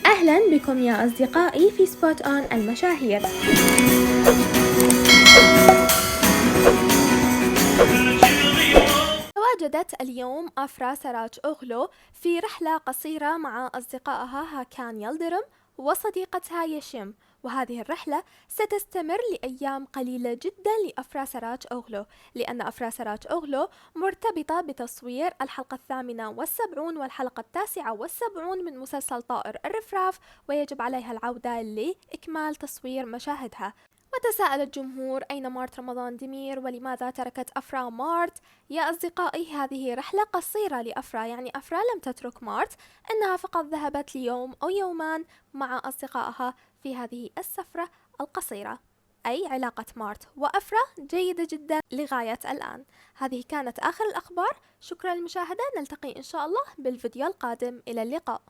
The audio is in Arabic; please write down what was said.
أهلا بكم يا أصدقائي في سبوت أون المشاهير. تواجدت اليوم أفرا سراج أوغلو في رحلة قصيرة مع أصدقائها هاكان يلدرم وصديقتها يشم، وهذه الرحلة ستستمر لأيام قليلة جدا لأفرا سراج أوغلو، لأن أفرا سراج أوغلو مرتبطة بتصوير الحلقة 78 والحلقة 79 من مسلسل طائر الرفراف، ويجب عليها العودة لإكمال تصوير مشاهدها. وتساءل الجمهور: أين مارت رمضان دمير؟ ولماذا تركت أفرا مارت؟ يا أصدقائي، هذه رحلة قصيرة لأفرا، يعني أفرا لم تترك مارت، إنها فقط ذهبت ليوم أو يومان مع أصدقائها في هذه السفرة القصيرة. أي علاقة مارت وأفرا جيدة جدا لغاية الآن. هذه كانت آخر الأخبار، شكرا للمشاهدة، نلتقي إن شاء الله بالفيديو القادم، إلى اللقاء.